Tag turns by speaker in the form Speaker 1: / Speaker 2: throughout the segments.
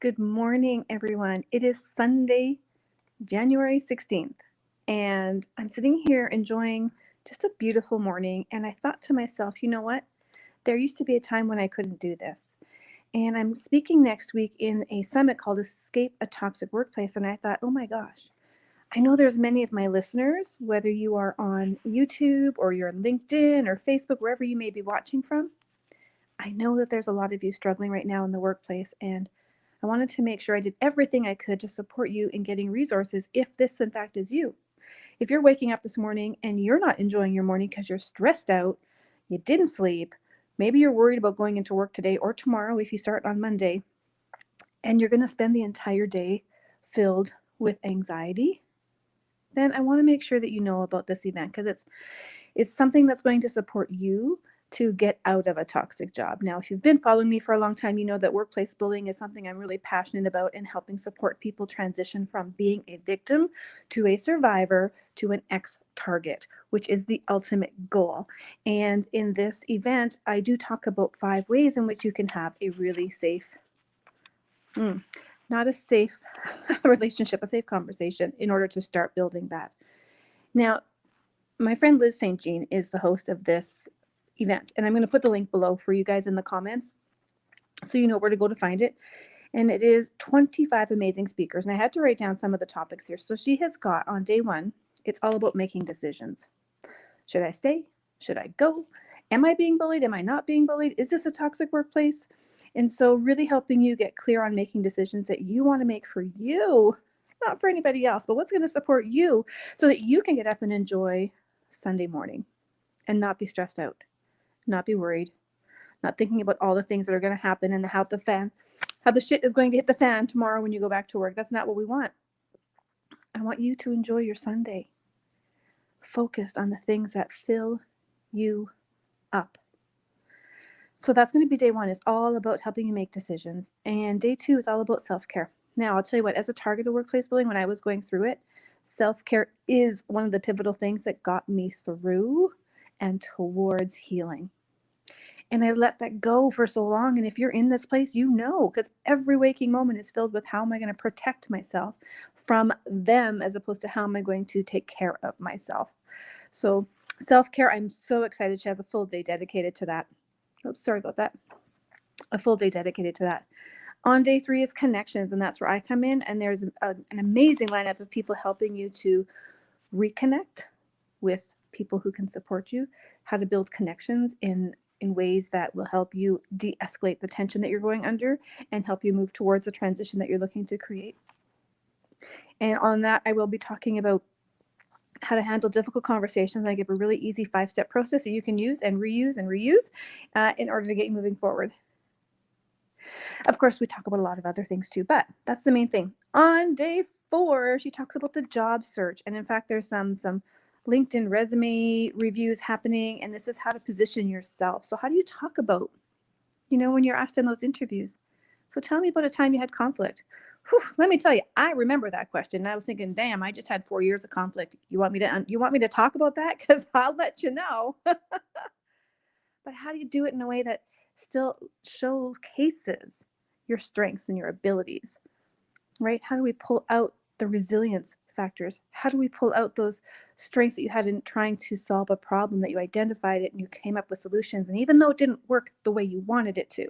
Speaker 1: Good morning, everyone. It is Sunday, January 16th, and I'm sitting here enjoying just a beautiful morning. And I thought to myself, you know what? There used to be a time when I couldn't do this. And I'm speaking next week in a summit called Escape a Toxic Workplace. And I thought, oh my gosh, I know there's many of my listeners, whether you are on YouTube or you're on LinkedIn or Facebook, wherever you may be watching from. I know that there's a lot of you struggling right now in the workplace, and I wanted to make sure I did everything I could to support you in getting resources if this, in fact, is you. If you're waking up this morning and you're not enjoying your morning because you're stressed out, you didn't sleep, maybe you're worried about going into work today or tomorrow if you start on Monday, and you're going to spend the entire day filled with anxiety, then I want to make sure that you know about this event because it's something that's going to support you to get out of a toxic job. Now, if you've been following me for a long time, you know that workplace bullying is something I'm really passionate about in helping support people transition from being a victim to a survivor to an ex-target, which is the ultimate goal. And in this event, I do talk about 5 ways in which you can have a really safe, not a safe relationship, a safe conversation in order to start building that. Now, my friend Liz St. Jean is the host of this event, and I'm going to put the link below for you guys in the comments so you know where to go to find it. And it is 25 amazing speakers, and I had to write down some of the topics here. So she has got on day 1, it's all about making decisions. Should I stay? Should I go? Am I being bullied? Am I not being bullied? Is this a toxic workplace? And so really helping you get clear on making decisions that you want to make for you, not for anybody else, but what's going to support you so that you can get up and enjoy Sunday morning and not be stressed out, not be worried, not thinking about all the things that are going to happen and how the shit is going to hit the fan tomorrow when you go back to work. That's not what we want. I want you to enjoy your Sunday, focused on the things that fill you up. So that's going to be day 1. It's all about helping you make decisions. And day 2 is all about self-care. Now, I'll tell you what, as a target of workplace bullying, when I was going through it, self-care is one of the pivotal things that got me through and towards healing. And I let that go for so long. And if you're in this place, you know, because every waking moment is filled with how am I going to protect myself from them as opposed to how am I going to take care of myself. So self-care, I'm so excited. She has a full day dedicated to that. Oops, sorry about that. A full day dedicated to that. On day 3 is connections, and that's where I come in. And there's an amazing lineup of people helping you to reconnect with people who can support you, how to build connections in ways that will help you de-escalate the tension that you're going under and help you move towards the transition that you're looking to create. And on that, I will be talking about how to handle difficult conversations. I give a really easy 5-step process that you can use and reuse in order to get you moving forward. Of course, we talk about a lot of other things too, but that's the main thing. On day 4, she talks about the job search. And in fact, there's some LinkedIn resume reviews happening, and this is how to position yourself. So how do you talk about, when you're asked in those interviews? So tell me about a time you had conflict. Whew, let me tell you, I remember that question. And I was thinking, damn, I just had 4 years of conflict. You want me to talk about that? Because I'll let you know. But how do you do it in a way that still showcases your strengths and your abilities, right? How do we pull out the resilience factors? How do we pull out those strengths that you had in trying to solve a problem, that you identified it and you came up with solutions? And even though it didn't work the way you wanted it to,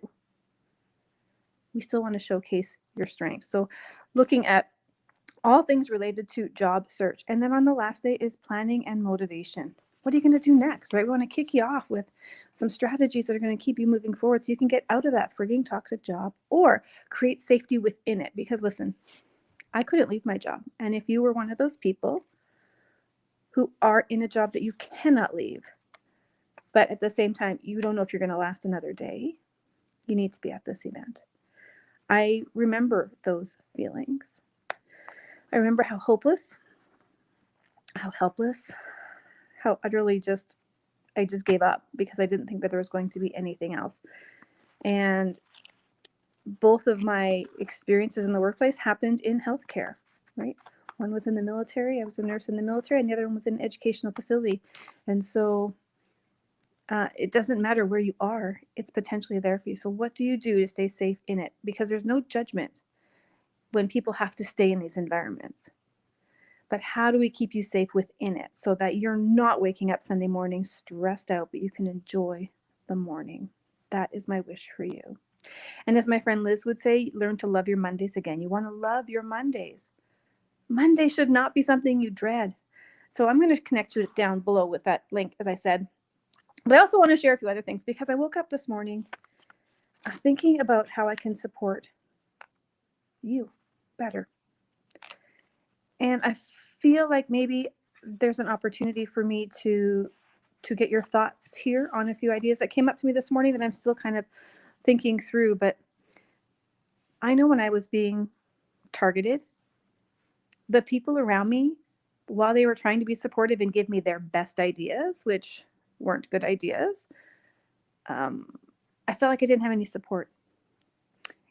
Speaker 1: we still want to showcase your strengths. So looking at all things related to job search. And then on the last day is planning and motivation. What are you going to do next, right? We want to kick you off with some strategies that are going to keep you moving forward so you can get out of that frigging toxic job or create safety within it. Because listen, I couldn't leave my job. And if you were one of those people who are in a job that you cannot leave, but at the same time, you don't know if you're going to last another day, you need to be at this event. I remember those feelings. I remember how hopeless, how helpless, how utterly I just gave up because I didn't think that there was going to be anything else. And both of my experiences in the workplace happened in healthcare, right? One was in the military. I was a nurse in the military, and the other one was in an educational facility. And so it doesn't matter where you are, it's potentially there for you. So what do you do to stay safe in it? Because there's no judgment. when people have to stay in these environments. But how do we keep you safe within it so that you're not waking up Sunday morning stressed out, but you can enjoy the morning? That is my wish for you. And as my friend Liz would say, learn to love your Mondays again. You want to love your Mondays. Monday should not be something you dread. So I'm going to connect you down below with that link, as I said. But I also want to share a few other things because I woke up this morning thinking about how I can support you better. And I feel like maybe there's an opportunity for me to get your thoughts here on a few ideas that came up to me this morning that I'm still kind of thinking through. But I know when I was being targeted, the people around me, while they were trying to be supportive and give me their best ideas, which weren't good ideas, I felt like I didn't have any support.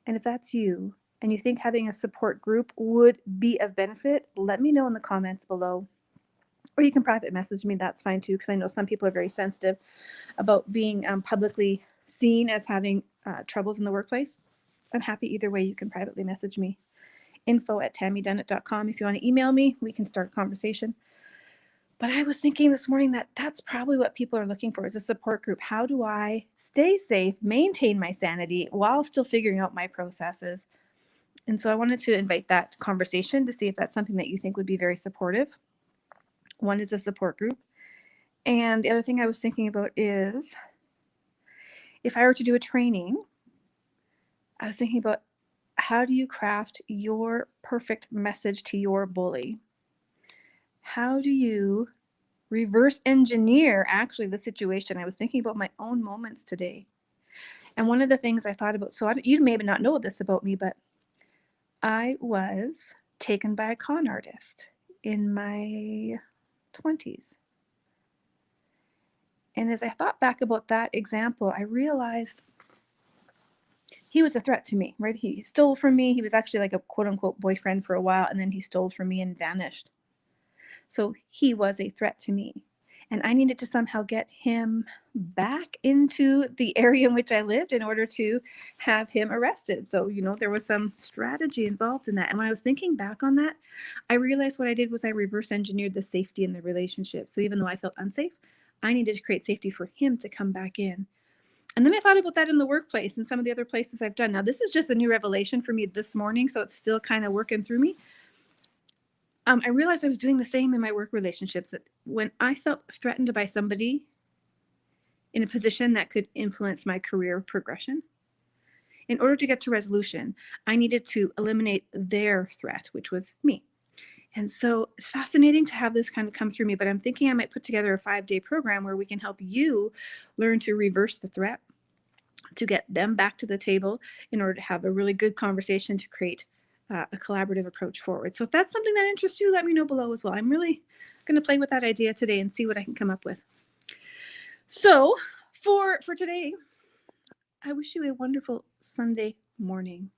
Speaker 1: And if that's you and you think having a support group would be of benefit, let me know in the comments below. Or you can private message me, that's fine too, because I know some people are very sensitive about being publicly seen as having troubles in the workplace. I'm happy either way. You can privately message me. info@tammydunnett.com. If you want to email me, we can start a conversation. But I was thinking this morning that that's probably what people are looking for, is a support group. How do I stay safe, maintain my sanity while still figuring out my processes? And so I wanted to invite that conversation to see if that's something that you think would be very supportive. One is a support group. And the other thing I was thinking about is if I were to do a training, I was thinking about how do you craft your perfect message to your bully? How do you reverse engineer actually the situation? I was thinking about my own moments today. And one of the things I thought about, so you may not know this about me, but I was taken by a con artist in my 20s. And as I thought back about that example, I realized he was a threat to me, right? He stole from me. He was actually like a quote unquote boyfriend for a while, and then he stole from me and vanished. So he was a threat to me. And I needed to somehow get him back into the area in which I lived in order to have him arrested. So, there was some strategy involved in that. And when I was thinking back on that, I realized what I did was I reverse engineered the safety in the relationship. So even though I felt unsafe, I needed to create safety for him to come back in. And then I thought about that in the workplace and some of the other places I've done. Now, this is just a new revelation for me this morning, so it's still kind of working through me. I realized I was doing the same in my work relationships, that when I felt threatened by somebody in a position that could influence my career progression, in order to get to resolution, I needed to eliminate their threat, which was me. And so it's fascinating to have this kind of come through me, but I'm thinking I might put together a 5-day program where we can help you learn to reverse the threat, to get them back to the table in order to have a really good conversation to create a collaborative approach forward. So if that's something that interests you, let me know below as well. I'm really going to play with that idea today and see what I can come up with. So for today, I wish you a wonderful Sunday morning.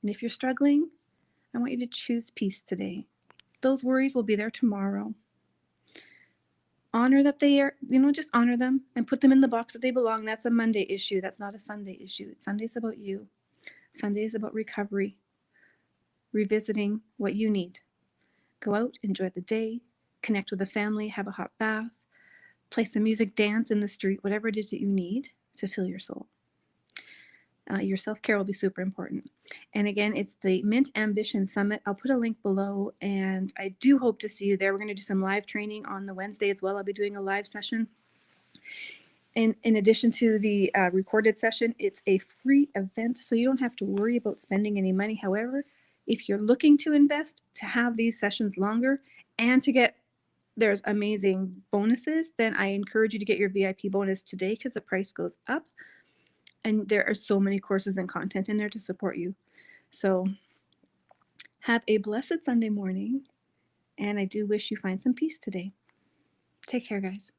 Speaker 1: And if you're struggling, I want you to choose peace today. Those worries will be there tomorrow. Honor that they are, just honor them and put them in the box that they belong. That's a Monday issue. That's not a Sunday issue. Sunday's about you. Sunday's about recovery, revisiting what you need. Go out, enjoy the day, connect with the family, have a hot bath, play some music, dance in the street, whatever it is that you need to fill your soul. Your self-care will be super important. And again, it's the Mint Ambition Summit. I'll put a link below, and I do hope to see you there. We're going to do some live training on the Wednesday as well. I'll be doing a live session. In addition to the recorded session, it's a free event, so you don't have to worry about spending any money. However, if you're looking to invest, to have these sessions longer, and to get there's amazing bonuses, then I encourage you to get your VIP bonus today because the price goes up. And there are so many courses and content in there to support you. So have a blessed Sunday morning, and I do wish you find some peace today. Take care, guys.